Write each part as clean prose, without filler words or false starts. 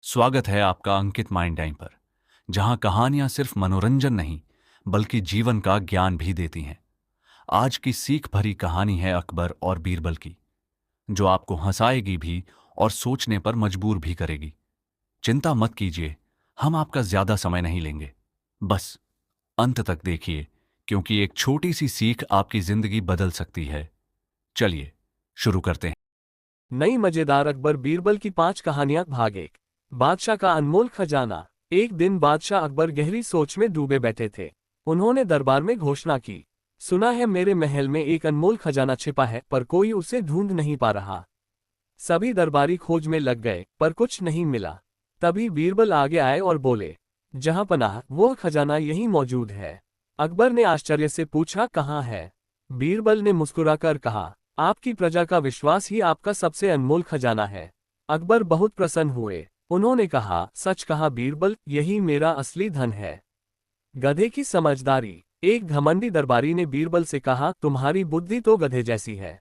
स्वागत है आपका अंकित माइंड टाइम पर, जहां कहानियां सिर्फ मनोरंजन नहीं, बल्कि जीवन का ज्ञान भी देती हैं। आज की सीख भरी कहानी है अकबर और बीरबल की, जो आपको हंसाएगी भी और सोचने पर मजबूर भी करेगी। चिंता मत कीजिए, हम आपका ज्यादा समय नहीं लेंगे। बस अंत तक देखिए, क्योंकि एक छोटी सी सीख आपकी जिंदगी बदल सकती है। चलिए शुरू करते हैं। नई मजेदार अकबर बीरबल की 5 कहानियां भाग 1। बादशाह का अनमोल खजाना। एक दिन बादशाह अकबर गहरी सोच में डूबे बैठे थे। उन्होंने दरबार में घोषणा की, सुना है मेरे महल में एक अनमोल खजाना छिपा है, पर कोई उसे ढूंढ नहीं पा रहा। सभी दरबारी खोज में लग गए, पर कुछ नहीं मिला। तभी बीरबल आगे आए और बोले, जहां पनाह, वो खजाना यहीं मौजूद है। अकबर ने आश्चर्य से पूछा, कहाँ है? बीरबल ने मुस्कुराकर कहा, आपकी प्रजा का विश्वास ही आपका सबसे अनमोल खजाना है। अकबर बहुत प्रसन्न हुए। उन्होंने कहा, सच कहा बीरबल, यही मेरा असली धन है। गधे की समझदारी। एक घमंडी दरबारी ने बीरबल से कहा, तुम्हारी बुद्धि तो गधे जैसी है।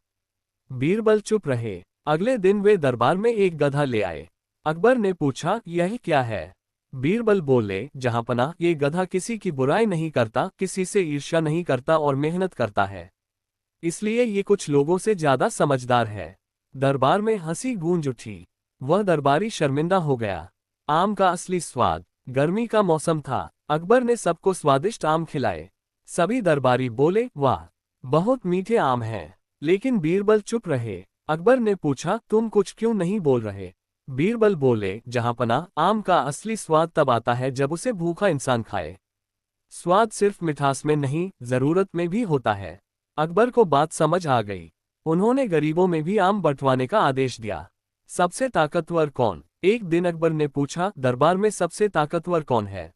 बीरबल चुप रहे। अगले दिन वे दरबार में एक गधा ले आए। अकबर ने पूछा, यह क्या है? बीरबल बोले, जहांपनाह, ये गधा किसी की बुराई नहीं करता, किसी से ईर्ष्या नहीं करता और मेहनत करता है। इसलिए ये कुछ लोगों से ज्यादा समझदार है। दरबार में हंसी गूंज उठी। वह दरबारी शर्मिंदा हो गया। आम का असली स्वाद। गर्मी का मौसम था। अकबर ने सबको स्वादिष्ट आम खिलाए। सभी दरबारी बोले, वाह, बहुत मीठे आम हैं। लेकिन बीरबल चुप रहे। अकबर ने पूछा, तुम कुछ क्यों नहीं बोल रहे? बीरबल बोले, जहांपनाह, आम का असली स्वाद तब आता है जब उसे भूखा इंसान खाए। स्वाद सिर्फ मिठास में नहीं, जरूरत में भी होता है। अकबर को बात समझ आ गई। उन्होंने गरीबों में भी आम बंटवाने का आदेश दिया। सबसे ताकतवर कौन? एक दिन अकबर ने पूछा, दरबार में सबसे ताकतवर कौन है?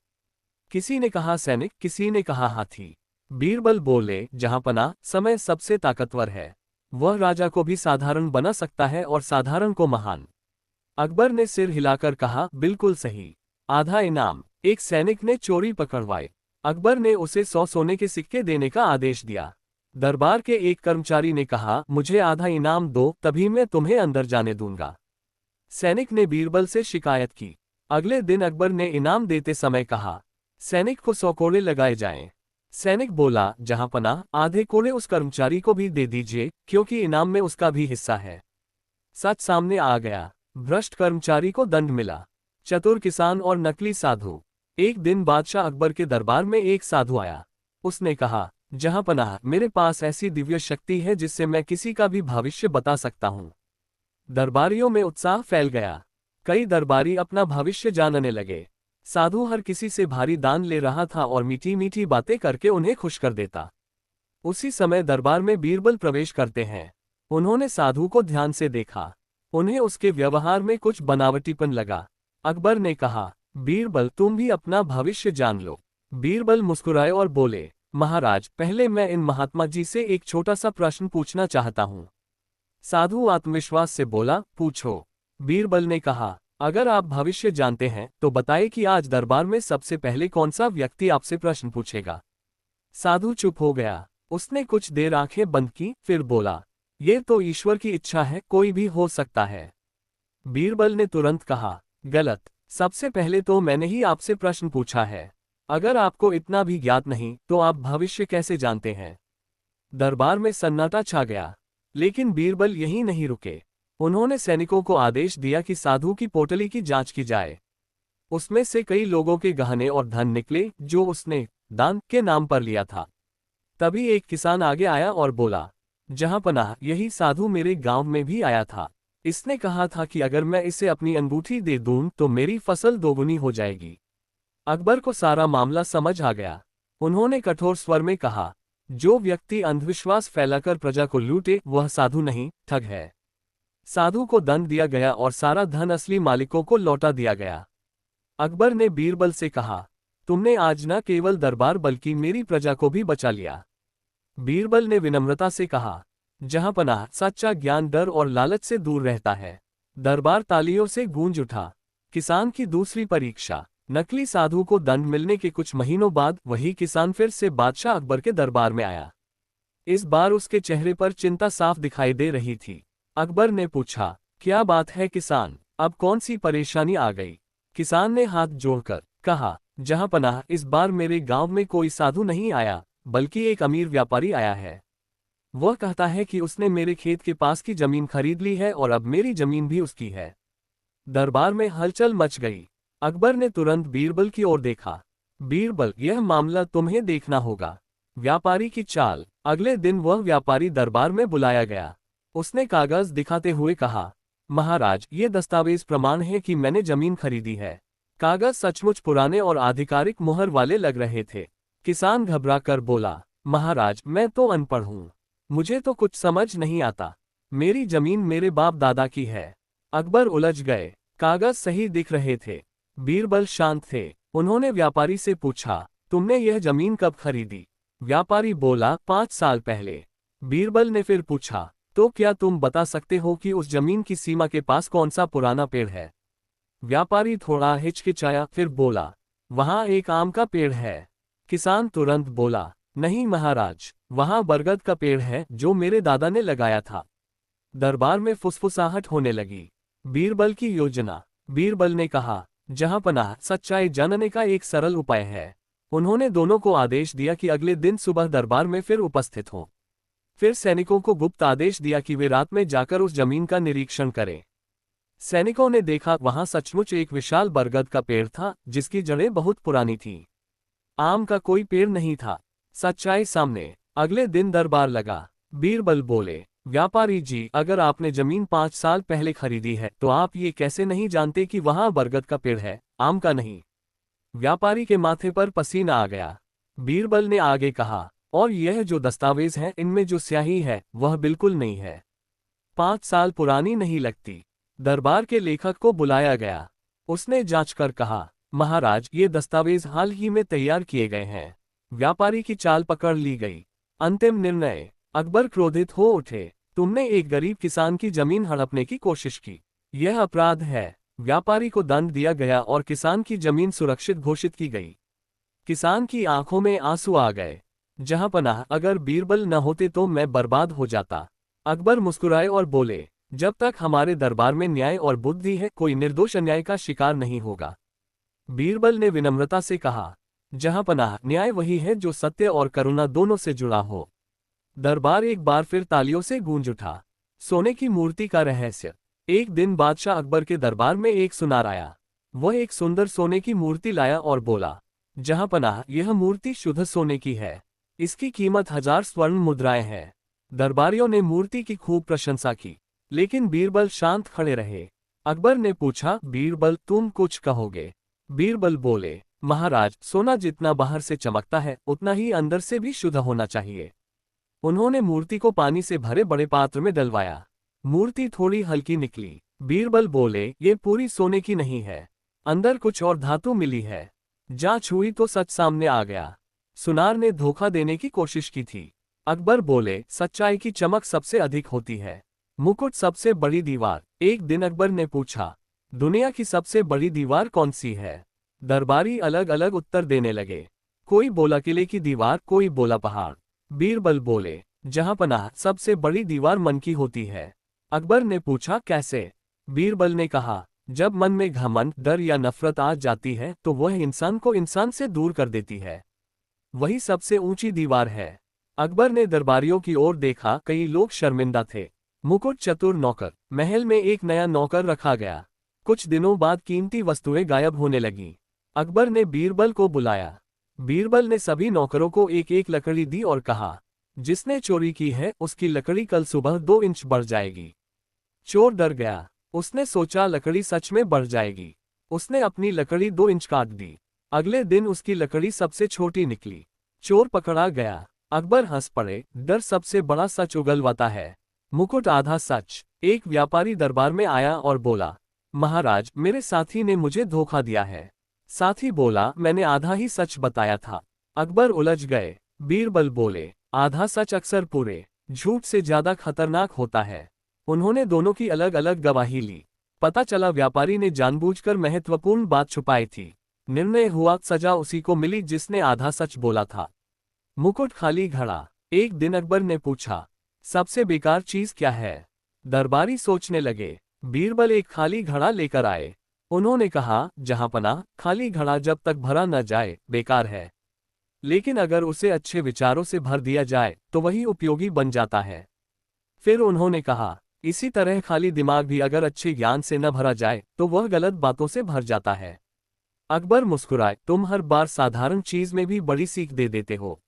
किसी ने कहा सैनिक, किसी ने कहा हाथी। बीरबल बोले, जहांपनाह, समय सबसे ताकतवर है। वह राजा को भी साधारण बना सकता है और साधारण को महान। अकबर ने सिर हिलाकर कहा, बिल्कुल सही। आधा इनाम। एक सैनिक ने चोरी पकड़वाई। अकबर ने उसे 100 सोने के सिक्के देने का आदेश दिया। दरबार के एक कर्मचारी ने कहा, मुझे आधा इनाम दो, तभी मैं तुम्हें अंदर जाने दूंगा। सैनिक ने बीरबल से शिकायत की। अगले दिन अकबर ने इनाम देते समय कहा, सैनिक को 100 कोड़े लगाए जाएं। सैनिक बोला, जहांपनाह, आधे कोड़े उस कर्मचारी को भी दे दीजिए, क्योंकि इनाम में उसका भी हिस्सा है। सच सामने आ गया। भ्रष्ट कर्मचारी को दंड मिला। चतुर किसान और नकली साधु। एक दिन बादशाह अकबर के दरबार में एक साधु आया। उसने कहा, जहांपनाह, मेरे पास ऐसी दिव्य शक्ति है जिससे मैं किसी का भी भविष्य बता सकता हूँ। दरबारियों में उत्साह फैल गया। कई दरबारी अपना भविष्य जानने लगे। साधु हर किसी से भारी दान ले रहा था और मीठी मीठी बातें करके उन्हें खुश कर देता। उसी समय दरबार में बीरबल प्रवेश करते हैं। उन्होंने साधु को ध्यान से देखा। उन्हें उसके व्यवहार में कुछ बनावटीपन लगा। अकबर ने कहा, बीरबल, तुम भी अपना भविष्य जान लो। बीरबल मुस्कुराए और बोले, महाराज, पहले मैं इन महात्मा जी से एक छोटा सा प्रश्न पूछना चाहता हूँ। साधु आत्मविश्वास से बोला, पूछो। बीरबल ने कहा, अगर आप भविष्य जानते हैं तो बताइए कि आज दरबार में सबसे पहले कौन सा व्यक्ति आपसे प्रश्न पूछेगा। साधु चुप हो गया। उसने कुछ देर आंखें बंद की, फिर बोला, ये तो ईश्वर की इच्छा है, कोई भी हो सकता है। बीरबल ने तुरंत कहा, गलत। सबसे पहले तो मैंने ही आपसे प्रश्न पूछा है। अगर आपको इतना भी ज्ञात नहीं तो आप भविष्य कैसे जानते हैं? दरबार में सन्नाटा छा गया। लेकिन बीरबल यहीं नहीं रुके। उन्होंने सैनिकों को आदेश दिया कि साधु की पोटली की जांच की जाए। उसमें से कई लोगों के गहने और धन निकले जो उसने दान के नाम पर लिया था। तभी एक किसान आगे आया और बोला, जहांपनाह, यही साधु मेरे गांव में भी आया था। इसने कहा था कि अगर मैं इसे अपनी अंगूठी दे दूं तो मेरी फसल दोगुनी हो जाएगी। अकबर को सारा मामला समझ आ गया। उन्होंने कठोर स्वर में कहा, जो व्यक्ति अंधविश्वास फैलाकर प्रजा को लूटे वह साधु नहीं, ठग है। साधु को दंड दिया गया और सारा धन असली मालिकों को लौटा दिया गया। अकबर ने बीरबल से कहा, तुमने आज न केवल दरबार बल्कि मेरी प्रजा को भी बचा लिया। बीरबल ने विनम्रता से कहा, जहांपनाह, सच्चा ज्ञान डर और लालच से दूर रहता है। दरबार तालियों से गूंज उठा। किसान की दूसरी परीक्षा। नकली साधु को दंड मिलने के कुछ महीनों बाद वही किसान फिर से बादशाह अकबर के दरबार में आया। इस बार उसके चेहरे पर चिंता साफ दिखाई दे रही थी। अकबर ने पूछा, क्या बात है किसान, अब कौन सी परेशानी आ गई? किसान ने हाथ जोड़कर कहा, जहां पनाह, इस बार मेरे गांव में कोई साधु नहीं आया, बल्कि एक अमीर व्यापारी आया है। वह कहता है कि उसने मेरे खेत के पास की जमीन खरीद ली है और अब मेरी जमीन भी उसकी है। दरबार में हलचल मच गई। अकबर ने तुरंत बीरबल की ओर देखा। बीरबल, यह मामला तुम्हें देखना होगा। व्यापारी की चाल। अगले दिन वह व्यापारी दरबार में बुलाया गया। उसने कागज दिखाते हुए कहा, महाराज, ये दस्तावेज प्रमाण है कि मैंने जमीन खरीदी है। कागज सचमुच पुराने और आधिकारिक मुहर वाले लग रहे थे। किसान घबराकर बोला, महाराज, मैं तो अनपढ़ हूँ, मुझे तो कुछ समझ नहीं आता। मेरी जमीन मेरे बाप दादा की है। अकबर उलझ गए। कागज सही दिख रहे थे। बीरबल शांत थे। उन्होंने व्यापारी से पूछा, तुमने यह जमीन कब खरीदी? व्यापारी बोला, 5 साल पहले। बीरबल ने फिर पूछा, तो क्या तुम बता सकते हो कि उस जमीन की सीमा के पास कौन सा पुराना पेड़ है? व्यापारी थोड़ा हिचकिचाया, फिर बोला, वहां एक आम का पेड़ है। किसान तुरंत बोला, नहीं महाराज, वहां बरगद का पेड़ है जो मेरे दादा ने लगाया था। दरबार में फुसफुसाहट होने लगी। बीरबल की योजना। बीरबल ने कहा, जहां पनाह, सच्चाई जानने का एक सरल उपाय है। उन्होंने दोनों को आदेश दिया कि अगले दिन सुबह दरबार में फिर उपस्थित हों। फिर सैनिकों को गुप्त आदेश दिया कि वे रात में जाकर उस जमीन का निरीक्षण करें। सैनिकों ने देखा, वहां सचमुच एक विशाल बरगद का पेड़ था जिसकी जड़ें बहुत पुरानी थीं। आम का कोई पेड़ नहीं था। सच्चाई सामने। अगले दिन दरबार लगा। बीरबल बोले, व्यापारी जी, अगर आपने जमीन 5 साल पहले खरीदी है तो आप ये कैसे नहीं जानते कि वहां बरगद का पेड़ है, आम का नहीं? व्यापारी के माथे पर पसीना आ गया। बीरबल ने आगे कहा, और यह जो दस्तावेज है, इनमें जो स्याही है वह बिल्कुल नहीं है। 5 साल पुरानी नहीं लगती। दरबार के लेखक को बुलाया गया। उसने जांच कर कहा, महाराज, ये दस्तावेज हाल ही में तैयार किए गए हैं। व्यापारी की चाल पकड़ ली गई। अंतिम निर्णय। अकबर क्रोधित हो उठे, तुमने एक गरीब किसान की जमीन हड़पने की कोशिश की, यह अपराध है। व्यापारी को दंड दिया गया और किसान की जमीन सुरक्षित घोषित की गई। किसान की आंखों में आंसू आ गए। जहां पनाह, अगर बीरबल न होते तो मैं बर्बाद हो जाता। अकबर मुस्कुराए और बोले, जब तक हमारे दरबार में न्याय और बुद्धि है, कोई निर्दोष अन्याय का शिकार नहीं होगा। बीरबल ने विनम्रता से कहा, जहां पनाह, न्याय वही है जो सत्य और करुणा दोनों से जुड़ा हो। दरबार एक बार फिर तालियों से गूंज उठा। सोने की मूर्ति का रहस्य। एक दिन बादशाह अकबर के दरबार में एक सुनार आया। वह एक सुंदर सोने की मूर्ति लाया और बोला, जहां पनाह, यह मूर्ति शुद्ध सोने की है। इसकी कीमत 1000 स्वर्ण मुद्राएं हैं। दरबारियों ने मूर्ति की खूब प्रशंसा की, लेकिन बीरबल शांत खड़े रहे। अकबर ने पूछा, बीरबल, तुम कुछ कहोगे? बीरबल बोले, महाराज, सोना जितना बाहर से चमकता है उतना ही अंदर से भी शुद्ध होना चाहिए। उन्होंने मूर्ति को पानी से भरे बड़े पात्र में डलवाया। मूर्ति थोड़ी हल्की निकली। बीरबल बोले, ये पूरी सोने की नहीं है, अंदर कुछ और धातु मिली है। जांच हुई तो सच सामने आ गया। सुनार ने धोखा देने की कोशिश की थी। अकबर बोले, सच्चाई की चमक सबसे अधिक होती है। मुकुट सबसे बड़ी दीवार। एक दिन अकबर ने पूछा, दुनिया की सबसे बड़ी दीवार कौन सी है? दरबारी अलग अलग उत्तर देने लगे। कोई बोला किले की दीवार, कोई बोला पहाड़। बीरबल बोले, जहां पनाह, सबसे बड़ी दीवार मन की होती है। अकबर ने पूछा, कैसे? बीरबल ने कहा, जब मन में घमंड, डर या नफरत आ जाती है तो वह इंसान को इंसान से दूर कर देती है। वही सबसे ऊंची दीवार है। अकबर ने दरबारियों की ओर देखा। कई लोग शर्मिंदा थे। मुकुट चतुर नौकर। महल में एक नया नौकर रखा गया। कुछ दिनों बाद कीमती वस्तुएं गायब होने लगीं। अकबर ने बीरबल को बुलाया। बीरबल ने सभी नौकरों को एक एक लकड़ी दी और कहा, जिसने चोरी की है उसकी लकड़ी कल सुबह 2 इंच बढ़ जाएगी। चोर डर गया। उसने सोचा लकड़ी सच में बढ़ जाएगी। उसने अपनी लकड़ी 2 इंच काट दी। अगले दिन उसकी लकड़ी सबसे छोटी निकली। चोर पकड़ा गया। अकबर हंस पड़े। डर सबसे बड़ा सच उगलवाता है। मुकुट आधा सच। एक व्यापारी दरबार में आया और बोला, महाराज, मेरे साथी ने मुझे धोखा दिया है। साथी बोला, मैंने आधा ही सच बताया था। अकबर उलझ गए। बीरबल बोले, आधा सच अक्सर पूरे झूठ से ज्यादा खतरनाक होता है। उन्होंने दोनों की अलग अलग गवाही ली। पता चला व्यापारी ने जानबूझकर महत्वपूर्ण बात छुपाई थी। निर्णय हुआ, सजा उसी को मिली जिसने आधा सच बोला था। मुकुट खाली घड़ा। एक दिन अकबर ने पूछा, सबसे बेकार चीज क्या है? दरबारी सोचने लगे। बीरबल एक खाली घड़ा लेकर आए। उन्होंने कहा, जहांपनाह, खाली घड़ा जब तक भरा न जाए बेकार है, लेकिन अगर उसे अच्छे विचारों से भर दिया जाए तो वही उपयोगी बन जाता है। फिर उन्होंने कहा, इसी तरह खाली दिमाग भी अगर अच्छे ज्ञान से न भरा जाए तो वह गलत बातों से भर जाता है। अकबर मुस्कुराए, तुम हर बार साधारण चीज में भी बड़ी सीख दे देते हो।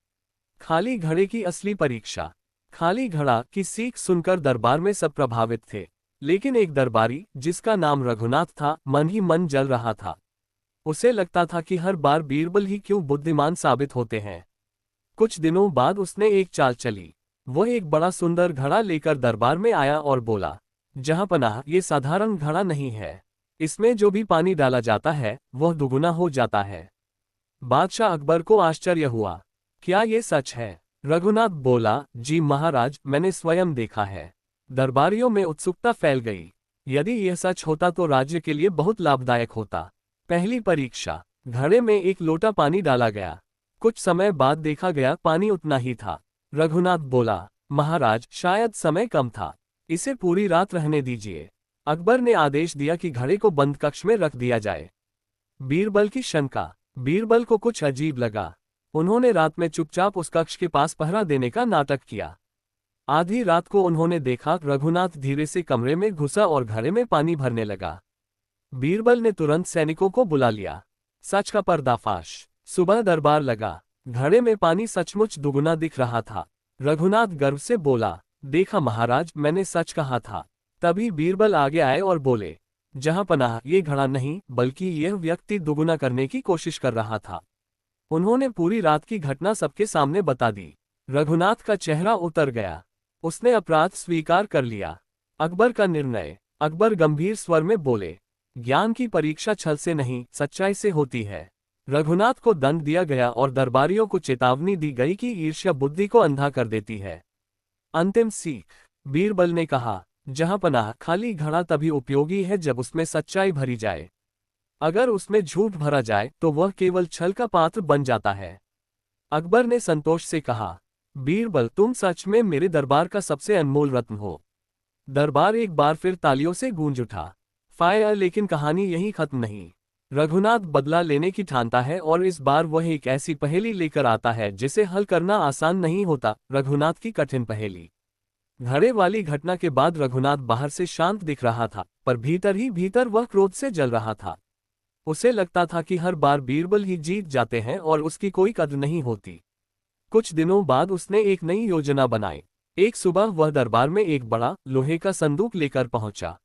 खाली घड़े की असली परीक्षा। खाली घड़ा की सीख सुनकर दरबार में सब प्रभावित थे, लेकिन एक दरबारी जिसका नाम रघुनाथ था मन ही मन जल रहा था। उसे लगता था कि हर बार बीरबल ही क्यों बुद्धिमान साबित होते हैं। कुछ दिनों बाद उसने एक चाल चली। वह एक बड़ा सुंदर घड़ा लेकर दरबार में आया और बोला, जहांपनाह, ये साधारण घड़ा नहीं है, इसमें जो भी पानी डाला जाता है वह दुगुना हो जाता है। बादशाह अकबर को आश्चर्य हुआ, क्या ये सच है? रघुनाथ बोला, जी महाराज, मैंने स्वयं देखा है। दरबारियों में उत्सुकता फैल गई। यदि यह सच होता तो राज्य के लिए बहुत लाभदायक होता। पहली परीक्षा। घड़े में एक लोटा पानी डाला गया। कुछ समय बाद देखा गया पानी उतना ही था। रघुनाथ बोला, महाराज, शायद समय कम था, इसे पूरी रात रहने दीजिए। अकबर ने आदेश दिया कि घड़े को बंद कक्ष में रख दिया जाए। बीरबल की शंका। बीरबल को कुछ अजीब लगा। उन्होंने रात में चुपचाप उस कक्ष के पास पहरा देने का नाटक किया। आधी रात को उन्होंने देखा रघुनाथ धीरे से कमरे में घुसा और घड़े में पानी भरने लगा। बीरबल ने तुरंत सैनिकों को बुला लिया। सच का पर्दाफाश। सुबह दरबार लगा। घड़े में पानी सचमुच दुगुना दिख रहा था। रघुनाथ गर्व से बोला, देखा महाराज, मैंने सच कहा था। तभी बीरबल आगे आए और बोले, जहांपनाह, ये घड़ा नहीं बल्कि यह व्यक्ति दुगुना करने की कोशिश कर रहा था। उन्होंने पूरी रात की घटना सबके सामने बता दी। रघुनाथ का चेहरा उतर गया। उसने अपराध स्वीकार कर लिया। अकबर का निर्णय। अकबर गंभीर स्वर में बोले, ज्ञान की परीक्षा छल से नहीं सच्चाई से होती है। रघुनाथ को दंड दिया गया और दरबारियों को चेतावनी दी गई कि ईर्ष्या बुद्धि को अंधा कर देती है। अंतिम सीख। बीरबल ने कहा, जहांपनाह, खाली घड़ा तभी उपयोगी है जब उसमें सच्चाई भरी जाए। अगर उसमें झूठ भरा जाए तो वह केवल छल का पात्र बन जाता है। अकबर ने संतोष से कहा, बीरबल, तुम सच में मेरे दरबार का सबसे अनमोल रत्न हो। दरबार एक बार फिर तालियों से गूंज उठा। फायर, लेकिन कहानी यहीं खत्म नहीं। रघुनाथ बदला लेने की ठानता है और इस बार वह एक ऐसी पहेली लेकर आता है जिसे हल करना आसान नहीं होता। रघुनाथ की कठिन पहेली। घड़े वाली घटना के बाद रघुनाथ बाहर से शांत दिख रहा था, पर भीतर ही भीतर वह क्रोध से जल रहा था। उसे लगता था कि हर बार बीरबल ही जीत जाते हैं और उसकी कोई कद्र नहीं होती। कुछ दिनों बाद उसने एक नई योजना बनाई। एक सुबह वह दरबार में एक बड़ा लोहे का संदूक लेकर पहुंचा।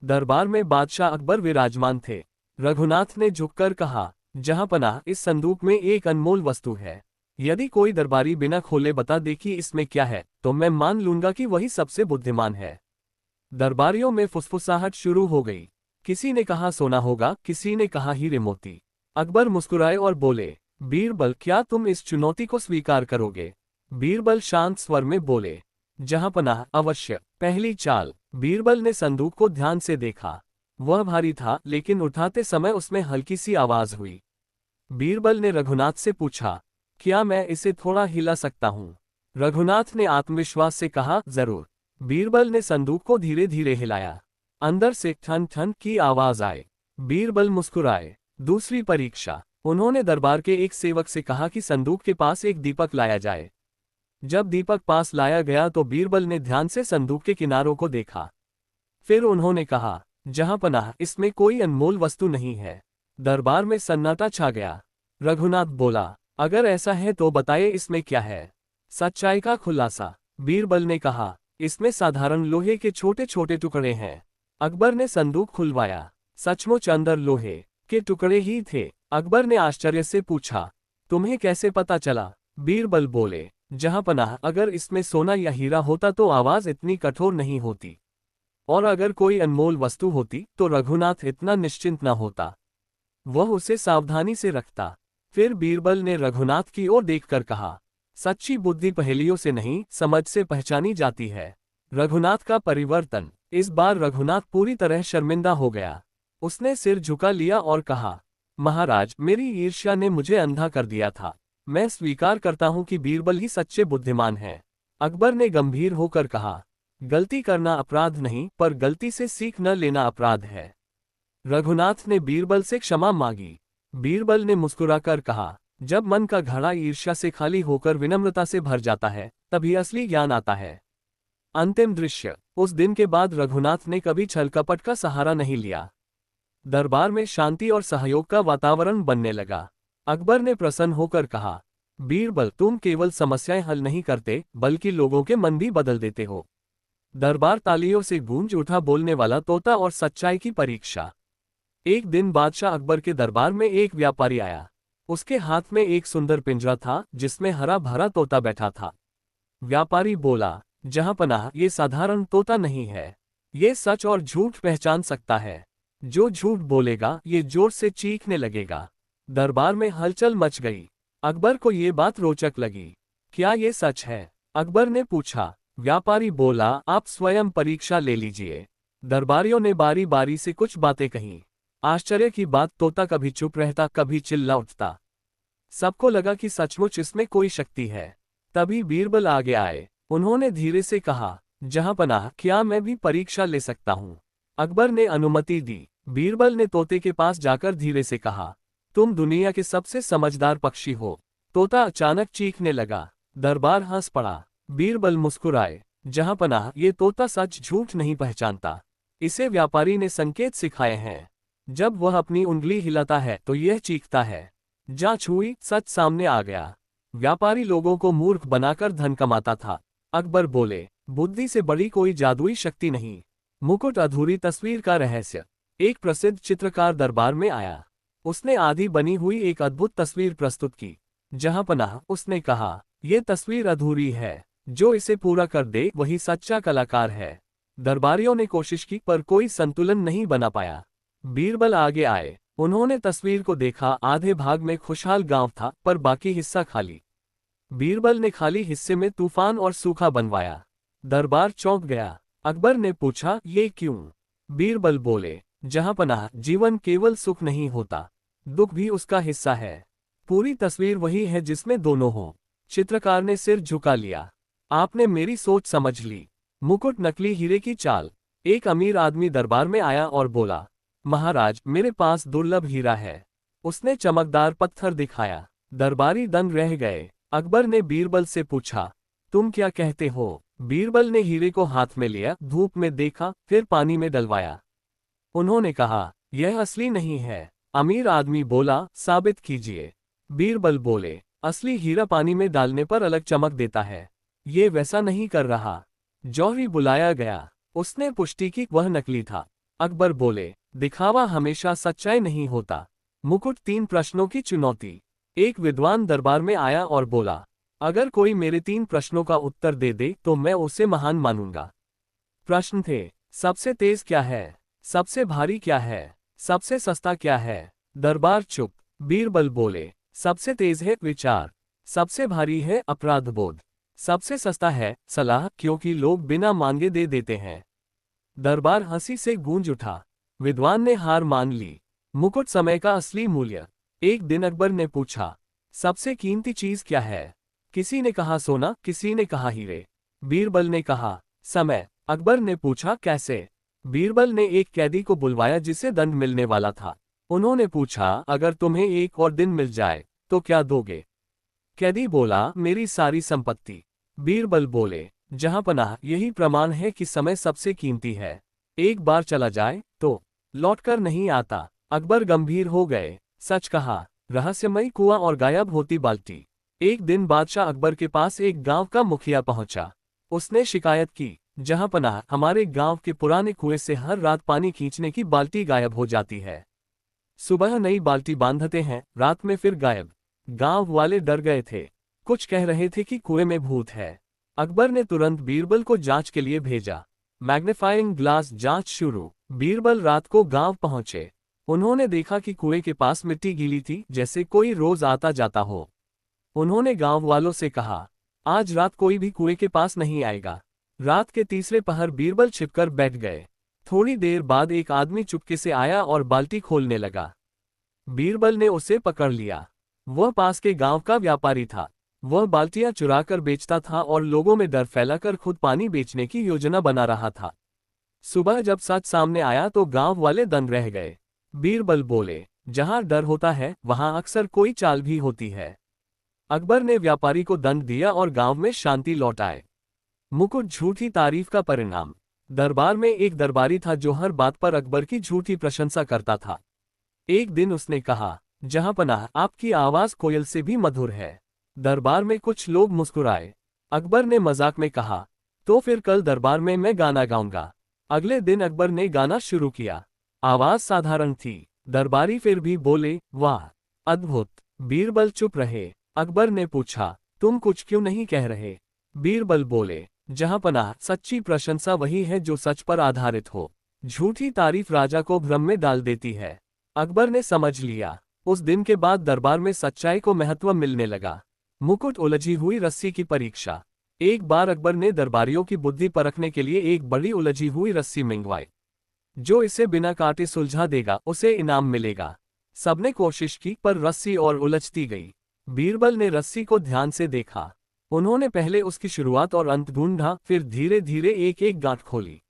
दरबार में बादशाह अकबर विराजमान थे। रघुनाथ ने झुककर कहा, जहांपनाह, इस संदूक में एक अनमोल वस्तु है। यदि कोई दरबारी बिना खोले बता दे कि इसमें क्या है तो मैं मान लूंगा कि वही सबसे बुद्धिमान है। दरबारियों में फुसफुसाहट शुरू हो गई। किसी ने कहा सोना होगा, किसी ने कहा हीरे मोती। अकबर मुस्कुराए और बोले, बीरबल, क्या तुम इस चुनौती को स्वीकार करोगे? बीरबल शांत स्वर में बोले, जहांपनाह, अवश्य। पहली चाल। बीरबल ने संदूक को ध्यान से देखा। वह भारी था, लेकिन उठाते समय उसमें हल्की सी आवाज हुई। बीरबल ने रघुनाथ से पूछा, क्या मैं इसे थोड़ा हिला सकता हूँ? रघुनाथ ने आत्मविश्वास से कहा, जरूर। बीरबल ने संदूक को धीरे धीरे हिलाया। अंदर से ठन ठन की आवाज आई। बीरबल मुस्कुराए। दूसरी परीक्षा। उन्होंने दरबार के एक सेवक से कहा कि संदूक के पास एक दीपक लाया जाए। जब दीपक पास लाया गया तो बीरबल ने ध्यान से संदूक के किनारों को देखा। फिर उन्होंने कहा, जहांपनाह, इसमें कोई अनमोल वस्तु नहीं है। दरबार में सन्नाटा छा गया। रघुनाथ बोला, अगर ऐसा है तो बताइए इसमें क्या है? सच्चाई का खुलासा। बीरबल ने कहा, इसमें साधारण लोहे के छोटे छोटे टुकड़े हैं। अकबर ने संदूक खुलवाया। सचमुच अंदर लोहे के टुकड़े ही थे। अकबर ने आश्चर्य से पूछा, तुम्हें कैसे पता चला? बीरबल बोले, जहांपनाह, अगर इसमें सोना या हीरा होता तो आवाज इतनी कठोर नहीं होती, और अगर कोई अनमोल वस्तु होती तो रघुनाथ इतना निश्चिंत न होता। वह उसे सावधानी से रखता। फिर बीरबल ने रघुनाथ की ओर देखकर कहा, सच्ची बुद्धि पहेलियों से नहीं, समझ से पहचानी जाती है। रघुनाथ का परिवर्तन। इस बार रघुनाथ पूरी तरह शर्मिंदा हो गया। उसने सिर झुका लिया और कहा, महाराज, मेरी ईर्ष्या ने मुझे अंधा कर दिया था। मैं स्वीकार करता हूं कि बीरबल ही सच्चे बुद्धिमान हैं। अकबर ने गंभीर होकर कहा, गलती करना अपराध नहीं, पर गलती से सीख न लेना अपराध है। रघुनाथ ने बीरबल से क्षमा मांगी। बीरबल ने मुस्कुराकर कहा, जब मन का घड़ा ईर्ष्या से खाली होकर विनम्रता से भर जाता है, तभी असली ज्ञान आता है। अंतिम दृश्य। उस दिन के बाद रघुनाथ ने कभी छल कपट का सहारा नहीं लिया। दरबार में शांति और सहयोग का वातावरण बनने लगा। अकबर ने प्रसन्न होकर कहा, बीरबल, तुम केवल समस्याएं हल नहीं करते, बल्कि लोगों के मन भी बदल देते हो। दरबार तालियों से गूंज उठा। बोलने वाला तोता और सच्चाई की परीक्षा। एक दिन बादशाह अकबर के दरबार में एक व्यापारी आया। उसके हाथ में एक सुंदर पिंजरा था, जिसमें हरा भरा तोता बैठा था। व्यापारी बोला, जहांपनाह, ये साधारण तोता नहीं है, ये सच और झूठ पहचान सकता है। जो झूठ बोलेगा, ये जोर से चीखने लगेगा। दरबार में हलचल मच गई। अकबर को ये बात रोचक लगी। क्या ये सच है? अकबर ने पूछा। व्यापारी बोला, आप स्वयं परीक्षा ले लीजिए। दरबारियों ने बारी बारी से कुछ बातें कहीं। आश्चर्य की बात, तोता कभी चुप रहता, कभी चिल्ला उठता। सबको लगा कि सचमुच इसमें कोई शक्ति है। तभी बीरबल आगे आए। उन्होंने धीरे से कहा, जहांपनाह, क्या मैं भी परीक्षा ले सकता हूँ? अकबर ने अनुमति दी। बीरबल ने तोते के पास जाकर धीरे से कहा, तुम दुनिया के सबसे समझदार पक्षी हो। तोता अचानक चीखने लगा। दरबार हंस पड़ा। बीरबल मुस्कुराए। जहांपनाह, ये तोता सच झूठ नहीं पहचानता। इसे व्यापारी ने संकेत सिखाए हैं। जब वह अपनी उंगली हिलाता है तो यह चीखता है। जांच हुई, सच सामने आ गया। व्यापारी लोगों को मूर्ख बनाकर धन कमाता था। अकबर बोले, बुद्धि से बड़ी कोई जादुई शक्ति नहीं। मुकुट अधूरी तस्वीर का रहस्य। एक प्रसिद्ध चित्रकार दरबार में आया। उसने आधी बनी हुई एक अद्भुत तस्वीर प्रस्तुत की। जहांपनाह, उसने कहा, यह तस्वीर अधूरी है। जो इसे पूरा कर दे वही सच्चा कलाकार है। दरबारियों ने कोशिश की, पर कोई संतुलन नहीं बना पाया। बीरबल आगे आए। उन्होंने तस्वीर को देखा। आधे भाग में खुशहाल गांव था, पर बाकी हिस्सा खाली। बीरबल ने खाली हिस्से में तूफान और सूखा बनवाया। दरबार चौंक गया। अकबर ने पूछा, ये क्यों? बीरबल बोले, जहांपनाह, जीवन केवल सुख नहीं होता, दुख भी उसका हिस्सा है। पूरी तस्वीर वही है जिसमें दोनों हों। चित्रकार ने सिर झुका लिया। आपने मेरी सोच समझ ली। मुकुट नकली हीरे की चाल। एक अमीर आदमी दरबार में आया और बोला, महाराज, मेरे पास दुर्लभ हीरा है। उसने चमकदार पत्थर दिखाया। दरबारी दंग रह गए। अकबर ने बीरबल से पूछा, तुम क्या कहते हो? बीरबल ने हीरे को हाथ में लिया, धूप में देखा, फिर पानी में डलवाया। उन्होंने कहा, यह असली नहीं है। अमीर आदमी बोला, साबित कीजिए। बीरबल बोले, असली हीरा पानी में डालने पर अलग चमक देता है। ये वैसा नहीं कर रहा। जौहरी बुलाया गया। उसने पुष्टि की वह नकली था। अकबर बोले, दिखावा हमेशा सच्चाई नहीं होता। मुकुट 3 प्रश्नों की चुनौती। एक विद्वान दरबार में आया और बोला, अगर कोई मेरे 3 प्रश्नों का उत्तर दे दे तो मैं उसे महान मानूंगा। प्रश्न थे, सबसे तेज क्या है? सबसे भारी क्या है? सबसे सस्ता क्या है? दरबार चुप। बीरबल बोले, सबसे तेज है विचार, सबसे भारी है अपराध बोध, सबसे सस्ता है सलाह, क्योंकि लोग बिना मांगे दे देते हैं। दरबार हंसी से गूंज उठा। विद्वान ने हार मान ली। मुकुट समय का असली मूल्य। एक दिन अकबर ने पूछा, सबसे कीमती चीज क्या है? किसी ने कहा सोना, किसी ने कहा हीरे। बीरबल ने कहा, समय। अकबर ने पूछा, कैसे? बीरबल ने एक कैदी को बुलवाया जिसे दंड मिलने वाला था। उन्होंने पूछा, अगर तुम्हें एक और दिन मिल जाए तो क्या दोगे? कैदी बोला, मेरी सारी संपत्ति। बीरबल बोले, जहांपनाह, यही प्रमाण है कि समय सबसे कीमती है। एक बार चला जाए तो लौटकर नहीं आता। अकबर गंभीर हो गए। सच कहा। रहस्यमयी कुआं और गायब होती बाल्टी। एक दिन बादशाह अकबर के पास एक गांव का मुखिया पहुंचा। उसने शिकायत की, जहांपनाह, हमारे गांव के पुराने कुएं से हर रात पानी खींचने की बाल्टी गायब हो जाती है। सुबह नई बाल्टी बांधते हैं, रात में फिर गायब। गांव वाले डर गए थे। कुछ कह रहे थे कि कुएं में भूत है। अकबर ने तुरंत बीरबल को जांच के लिए भेजा। मैग्नीफाइंग ग्लास जांच शुरू। बीरबल रात को गांव पहुंचे। उन्होंने देखा कि कुएं के पास मिट्टी गीली थी, जैसे कोई रोज आता जाता हो। उन्होंने गांव वालों से कहा, आज रात कोई भी कुएं के पास नहीं आएगा। रात के तीसरे पहर बीरबल छिपकर बैठ गए। थोड़ी देर बाद एक आदमी चुपके से आया और बाल्टी खोलने लगा। बीरबल ने उसे पकड़ लिया। वह पास के गांव का व्यापारी था। वह बाल्टियां चुराकर बेचता था और लोगों में डर फैलाकर खुद पानी बेचने की योजना बना रहा था। सुबह जब सच सामने आया तो गांव वाले दंग रह गए। बीरबल बोले, जहां डर होता है वहां अक्सर कोई चाल भी होती है। अकबर ने व्यापारी को दंड दिया और गांव में शांति लौट आए। मुकुट झूठी तारीफ का परिणाम। दरबार में एक दरबारी था जो हर बात पर अकबर की झूठी प्रशंसा करता था। एक दिन उसने कहा, जहांपनाह, आपकी आवाज कोयल से भी मधुर है। दरबार में कुछ लोग मुस्कुराए। अकबर ने मजाक में कहा, तो फिर कल दरबार में मैं गाना गाऊंगा। अगले दिन अकबर ने गाना शुरू किया। आवाज साधारण थी। दरबारी फिर भी बोले, वाह, अद्भुत। बीरबल चुप रहे। अकबर ने पूछा, तुम कुछ क्यों नहीं कह रहे? बीरबल बोले, जहांपनाह, सच्ची प्रशंसा वही है जो सच पर आधारित हो। झूठी तारीफ राजा को भ्रम में डाल देती है। अकबर ने समझ लिया। उस दिन के बाद दरबार में सच्चाई को महत्व मिलने लगा। मुकुट उलझी हुई रस्सी की परीक्षा। एक बार अकबर ने दरबारियों की बुद्धि परखने के लिए एक बड़ी उलझी हुई रस्सी मंगवाई। जो इसे बिना काटे सुलझा देगा उसे इनाम मिलेगा। सबने कोशिश की पर रस्सी और उलझती गई। बीरबल ने रस्सी को ध्यान से देखा। उन्होंने पहले उसकी शुरुआत और अंत ढूंढा, फिर धीरे धीरे एक एक गांठ खोली।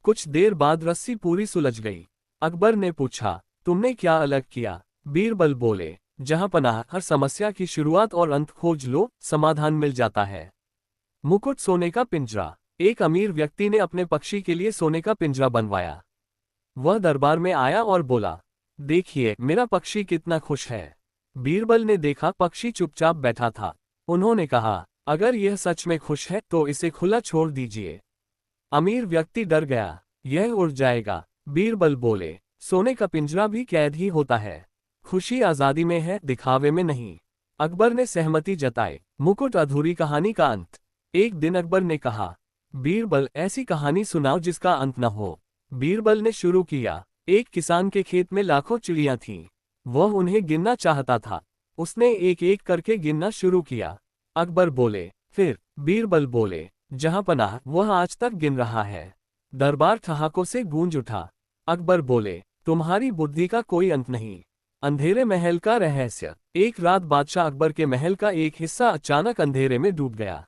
कुछ देर बाद रस्सी पूरी सुलझ गई। अकबर ने पूछा, तुमने क्या अलग किया? बीरबल बोले, जहांपनाह, हर समस्या की शुरुआत और अंत खोज लो, समाधान मिल जाता है। मुकुट सोने का पिंजरा। एक अमीर व्यक्ति ने अपने पक्षी के लिए सोने का पिंजरा बनवाया। वह दरबार में आया और बोला, देखिए मेरा पक्षी कितना खुश है। बीरबल ने देखा पक्षी चुपचाप बैठा था। उन्होंने कहा, अगर यह सच में खुश है तो इसे खुला छोड़ दीजिए। अमीर व्यक्ति डर गया, यह उड़ जाएगा। बीरबल बोले, सोने का पिंजरा भी कैद ही होता है। खुशी आजादी में है, दिखावे में नहीं। अकबर ने सहमति जताई। मुकुट अधूरी कहानी का अंत। एक दिन अकबर ने कहा, बीरबल, ऐसी कहानी सुनाओ जिसका अंत न हो। बीरबल ने शुरू किया। एक किसान के खेत में लाखों चिड़ियां थीं। वह उन्हें गिनना चाहता था। उसने एक एक करके गिनना शुरू किया। अकबर बोले, फिर? बीरबल बोले, जहांपनाह, वह आज तक गिन रहा है। दरबार ठहाकों से गूंज उठा। अकबर बोले, तुम्हारी बुद्धि का कोई अंत नहीं। अंधेरे महल का रहस्य। एक रात बादशाह अकबर के महल का एक हिस्सा अचानक अंधेरे में डूब गया।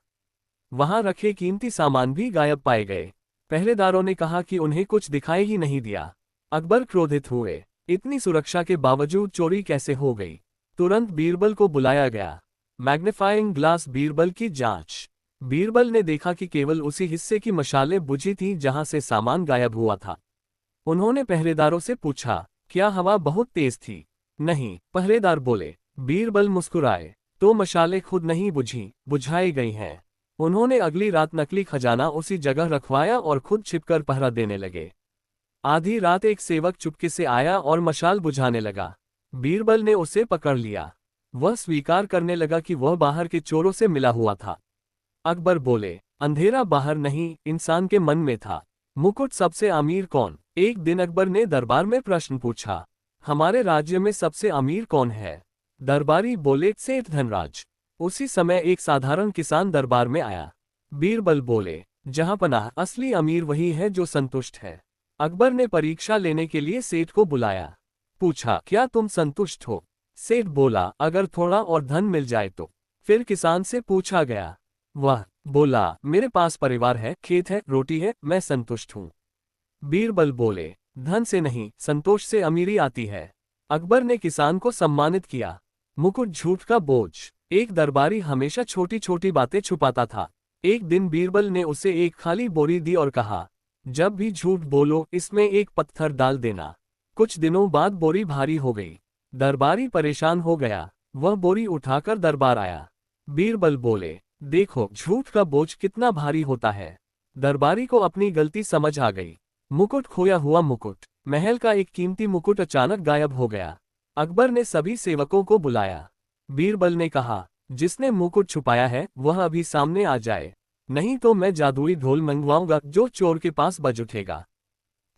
वहां रखे कीमती सामान भी गायब पाए गए। पहरेदारों ने कहा कि उन्हें कुछ दिखाई ही नहीं दिया। अकबर क्रोधित हुए। इतनी सुरक्षा के बावजूद चोरी कैसे हो गई? तुरंत बीरबल को बुलाया गया। मैग्नीफाइंग ग्लास बीरबल की जांच। बीरबल ने देखा कि केवल उसी हिस्से की मशालें बुझी थीं जहां से सामान गायब हुआ था। उन्होंने पहरेदारों से पूछा, क्या हवा बहुत तेज थी? नहीं, पहरेदार बोले। बीरबल मुस्कुराए, तो मशालें खुद नहीं बुझी, बुझाई गई हैं। उन्होंने अगली रात नकली खजाना उसी जगह रखवाया और खुद छिपकर पहरा देने लगे। आधी रात एक सेवक चुपके से आया और मशाल बुझाने लगा। बीरबल ने उसे पकड़ लिया। वह स्वीकार करने लगा कि वह बाहर के चोरों से मिला हुआ था। अकबर बोले, अंधेरा बाहर नहीं, इंसान के मन में था। मुकुट सबसे अमीर कौन? एक दिन अकबर ने दरबार में प्रश्न पूछा, हमारे राज्य में सबसे अमीर कौन है? दरबारी बोले, सेठ धनराज। उसी समय एक साधारण किसान दरबार में आया। बीरबल बोले, जहांपनाह, असली अमीर वही है जो संतुष्ट है। अकबर ने परीक्षा लेने के लिए सेठ को बुलाया। पूछा, क्या तुम संतुष्ट हो? सेठ बोला, अगर थोड़ा और धन मिल जाए तो। फिर किसान से पूछा गया। वह बोला, मेरे पास परिवार है, खेत है, रोटी है, मैं संतुष्ट हूँ। बीरबल बोले, धन से नहीं, संतोष से अमीरी आती है। अकबर ने किसान को सम्मानित किया। मुकुट झूठ का बोझ। एक दरबारी हमेशा छोटी छोटी बातें छुपाता था। एक दिन बीरबल ने उसे एक खाली बोरी दी और कहा, जब भी झूठ बोलो इसमें एक पत्थर डाल देना। कुछ दिनों बाद बोरी भारी हो गई। दरबारी परेशान हो गया। वह बोरी उठाकर दरबार आया। बीरबल बोले, देखो झूठ का बोझ कितना भारी होता है। दरबारी को अपनी गलती समझ आ गई। मुकुट खोया हुआ मुकुट। महल का एक कीमती मुकुट अचानक गायब हो गया। अकबर ने सभी सेवकों को बुलाया। बीरबल ने कहा, जिसने मुकुट छुपाया है वह अभी सामने आ जाए, नहीं तो मैं जादुई ढोल मंगवाऊंगा जो चोर के पास बज उठेगा।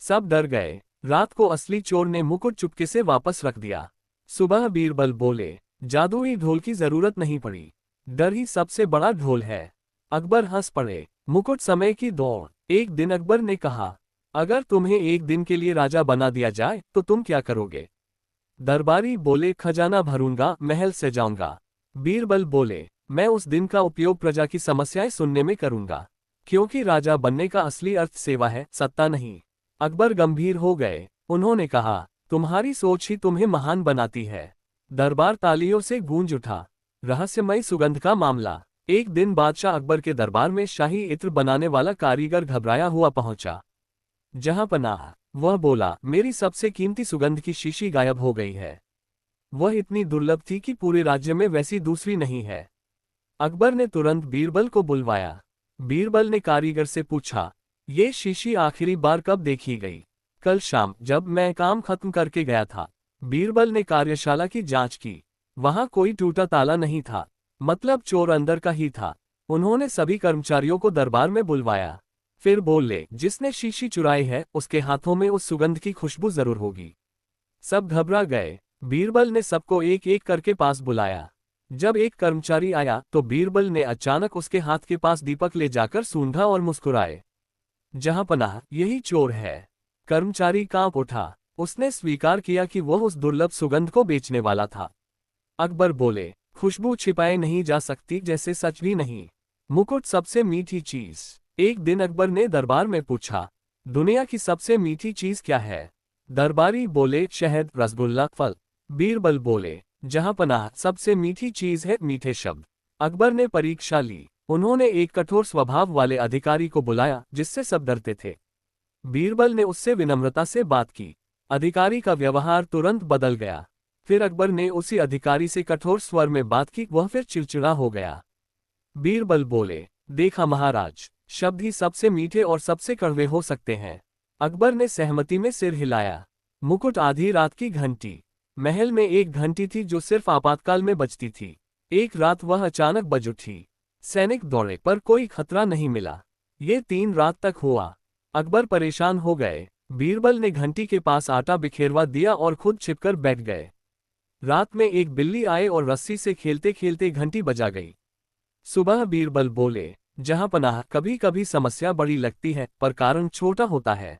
सब डर गए। रात को असली चोर ने मुकुट चुपके से वापस रख दिया। सुबह बीरबल बोले, जादुई ढोल की जरूरत नहीं पड़ी, डर ही सबसे बड़ा ढोल है। अकबर हंस पड़े। मुकुट समय की दौड़। एक दिन अकबर ने कहा, अगर तुम्हें एक दिन के लिए राजा बना दिया जाए तो तुम क्या करोगे? दरबारी बोले, खजाना भरूंगा, महल सजाऊंगा। बीरबल बोले, मैं उस दिन का उपयोग प्रजा की समस्याएं सुनने में करूंगा, क्योंकि राजा बनने का असली अर्थ सेवा है, सत्ता नहीं। अकबर गंभीर हो गए। उन्होंने कहा, तुम्हारी सोच ही तुम्हें महान बनाती है। दरबार तालियों से गूंज उठा। रहस्यमय सुगंध का मामला। एक दिन बादशाह अकबर के दरबार में शाही इत्र बनाने वाला कारीगर घबराया हुआ पहुंचा। जहां पनाह, वह बोला, मेरी सबसे कीमती सुगंध की शीशी गायब हो गई है। वह इतनी दुर्लभ थी कि पूरे राज्य में वैसी दूसरी नहीं है। अकबर ने तुरंत बीरबल को बुलवाया। बीरबल ने कारीगर से पूछा, ये शीशी आखिरी बार कब देखी गई? कल शाम, जब मैं काम खत्म करके गया था। बीरबल ने कार्यशाला की जांच की। वहां कोई टूटा ताला नहीं था, मतलब चोर अंदर का ही था। उन्होंने सभी कर्मचारियों को दरबार में बुलवाया। फिर बोले, जिसने शीशी चुराई है उसके हाथों में उस सुगंध की खुशबू जरूर होगी। सब घबरा गए। बीरबल ने सबको एक एक करके पास बुलाया। जब एक कर्मचारी आया तो बीरबल ने अचानक उसके हाथ के पास दीपक ले जाकर सूंघा और मुस्कुराए। जहां पनाह, यही चोर है। कर्मचारी कांप उठा। उसने स्वीकार किया कि वह उस दुर्लभ सुगंध को बेचने वाला था। अकबर बोले, खुशबू छिपाए नहीं जा सकती, जैसे सच भी नहीं। मुकुट सबसे मीठी चीज। एक दिन अकबर ने दरबार में पूछा, दुनिया की सबसे मीठी चीज क्या है? दरबारी बोले, शहद, रसगुल्ला, फल। बीरबल बोले, जहां पनाह, सबसे मीठी चीज है मीठे शब्द। अकबर ने परीक्षा ली। उन्होंने एक कठोर स्वभाव वाले अधिकारी को बुलाया जिससे सब डरते थे। बीरबल ने उससे विनम्रता से बात की। अधिकारी का व्यवहार तुरंत बदल गया। फिर अकबर ने उसी अधिकारी से कठोर स्वर में बात की, वह फिर चिड़चिड़ा हो गया। बीरबल बोले, देखा महाराज, शब्द ही सबसे मीठे और सबसे कड़वे हो सकते हैं। अकबर ने सहमति में सिर हिलाया। मुकुट आधी रात की घंटी। महल में एक घंटी थी जो सिर्फ आपातकाल में बजती थी। एक रात वह अचानक बज उठी। सैनिक दौड़े पर कोई खतरा नहीं मिला। ये 3 रात तक हुआ। अकबर परेशान हो गए। बीरबल ने घंटी के पास आटा बिखेरवा दिया और खुद छिपकर बैठ गए। रात में एक बिल्ली आए और रस्सी से खेलते खेलते घंटी बजा गई। सुबह बीरबल बोले, जहां पनाह, कभी कभी समस्या बड़ी लगती है पर कारण छोटा होता है।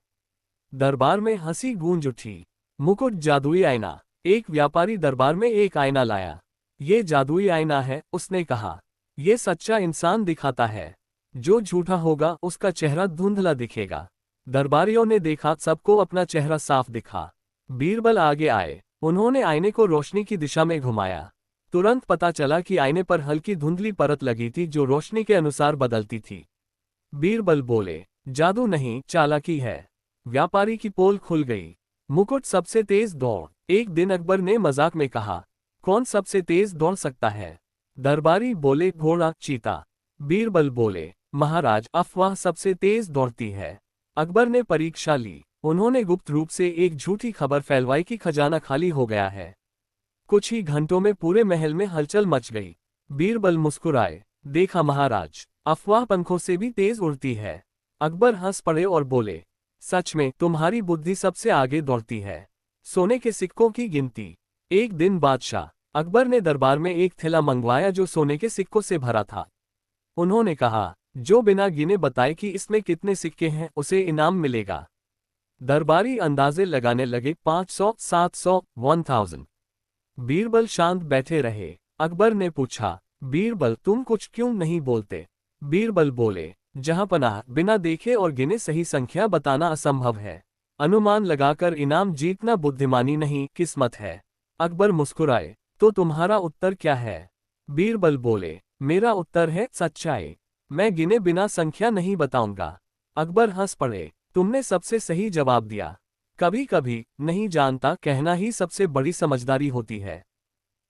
दरबार में हंसी गूंज उठी। मुकुट जादुई आईना। एक व्यापारी दरबार में एक आईना लाया। ये जादुई आईना है, उसने कहा। ये सच्चा इंसान दिखाता है। जो झूठा होगा उसका चेहरा धुंधला दिखेगा। दरबारियों ने देखा, सबको अपना चेहरा साफ दिखा। बीरबल आगे आए। उन्होंने आईने को रोशनी की दिशा में घुमाया। तुरंत पता चला कि आईने पर हल्की धुंधली परत लगी थी जो रोशनी के अनुसार बदलती थी। बीरबल बोले, जादू नहीं, चालाकी है। व्यापारी की पोल खुल गई। मुकुट सबसे तेज दौड़। एक दिन अकबर ने मजाक में कहा, कौन सबसे तेज दौड़ सकता है? दरबारी बोले, घोड़ा, चीता। बीरबल बोले, महाराज, अफवाह सबसे तेज दौड़ती है। अकबर ने परीक्षा ली। उन्होंने गुप्त रूप से एक झूठी खबर फैलवाई कि खजाना खाली हो गया है। कुछ ही घंटों में पूरे महल में हलचल मच गई। बीरबल मुस्कुराए, देखा महाराज, अफवाह पंखों से भी तेज उड़ती है। अकबर हंस पड़े और बोले, सच में तुम्हारी बुद्धि सबसे आगे दौड़ती है। सोने के सिक्कों की गिनती। एक दिन बादशाह अकबर ने दरबार में एक थैला मंगवाया जो सोने के सिक्कों से भरा था। उन्होंने कहा, जो बिना गिने बताए कि इसमें कितने सिक्के हैं उसे इनाम मिलेगा। दरबारी अंदाजे लगाने लगे, 500, 700, 1000। बीरबल शांत बैठे रहे। अकबर ने पूछा, बीरबल, तुम कुछ क्यों नहीं बोलते? बीरबल बोले, जहां पनाह, बिना देखे और गिने सही संख्या बताना असंभव है। अनुमान लगाकर इनाम जीतना बुद्धिमानी नहीं, किस्मत है। अकबर मुस्कुराए, तो तुम्हारा उत्तर क्या है? बीरबल बोले, मेरा उत्तर है सच्चाई। मैं गिने बिना संख्या नहीं बताऊंगा। अकबर हंस पड़े, तुमने सबसे सही जवाब दिया। कभी कभी नहीं जानता कहना ही सबसे बड़ी समझदारी होती है।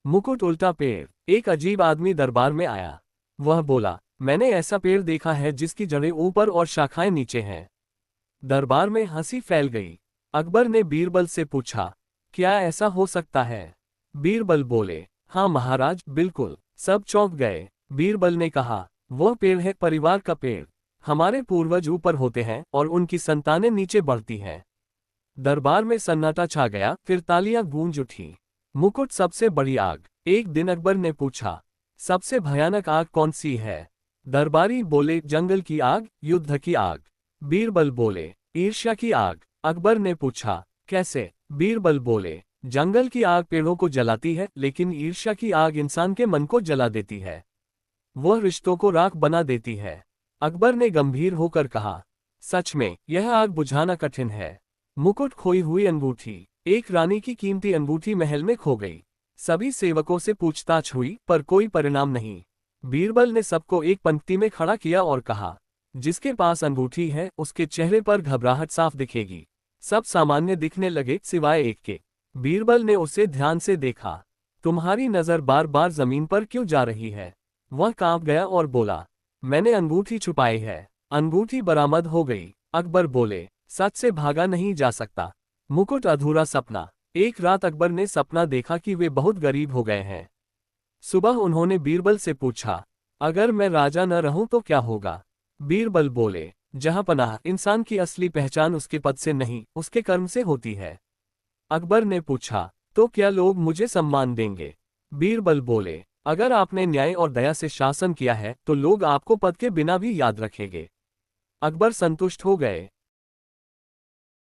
मुकुट उल्टा पेड़। एक अजीब आदमी दरबार में आया। वह बोला, मैंने ऐसा पेड़ देखा है जिसकी जड़ें ऊपर और शाखाएं नीचे हैं। दरबार में हंसी फैल गई। अकबर ने बीरबल से पूछा, क्या ऐसा हो सकता है? बीरबल बोले, हाँ महाराज, बिल्कुल। सब चौंक गए। बीरबल ने कहा, वह पेड़ है परिवार का पेड़। हमारे पूर्वज ऊपर होते हैं और उनकी संतानें नीचे बढ़ती हैं। दरबार में सन्नाटा छा गया, फिर तालियां गूंज उठी। मुकुट सबसे बड़ी आग। एक दिन अकबर ने पूछा, सबसे भयानक आग कौन सी है? दरबारी बोले, जंगल की आग, युद्ध की आग। बीरबल बोले, ईर्ष्या की आग। अकबर ने पूछा, कैसे? बीरबल बोले, जंगल की आग पेड़ों को जलाती है लेकिन ईर्ष्या की आग इंसान के मन को जला देती है। वह रिश्तों को राख बना देती है। अकबर ने गंभीर होकर कहा, सच में यह आग बुझाना कठिन है। मुकुट खोई हुई अंगूठी। एक रानी की कीमती अंगूठी महल में खो गई। सभी सेवकों से पूछताछ हुई पर कोई परिणाम नहीं। बीरबल ने सबको एक पंक्ति में खड़ा किया और कहा, जिसके पास अंगूठी है उसके चेहरे पर घबराहट साफ दिखेगी। सब सामान्य दिखने लगे सिवाय एक के। बीरबल ने उसे ध्यान से देखा। तुम्हारी नजर बार बार जमीन पर क्यों जा रही है? वह कांप गया और बोला, मैंने अंगूठी छुपाई है। अंगूठी बरामद हो गई। अकबर बोले, सच से भागा नहीं जा सकता। मुकुट अधूरा सपना। एक रात अकबर ने सपना देखा कि वे बहुत गरीब हो गए हैं। सुबह उन्होंने बीरबल से पूछा, अगर मैं राजा न रहूं तो क्या होगा? बीरबल बोले, जहांपनाह, इंसान की असली पहचान उसके पद से नहीं उसके कर्म से होती है। अकबर ने पूछा, तो क्या लोग मुझे सम्मान देंगे? बीरबल बोले, अगर आपने न्याय और दया से शासन किया है तो लोग आपको पद के बिना भी याद रखेंगे। अकबर संतुष्ट हो गए।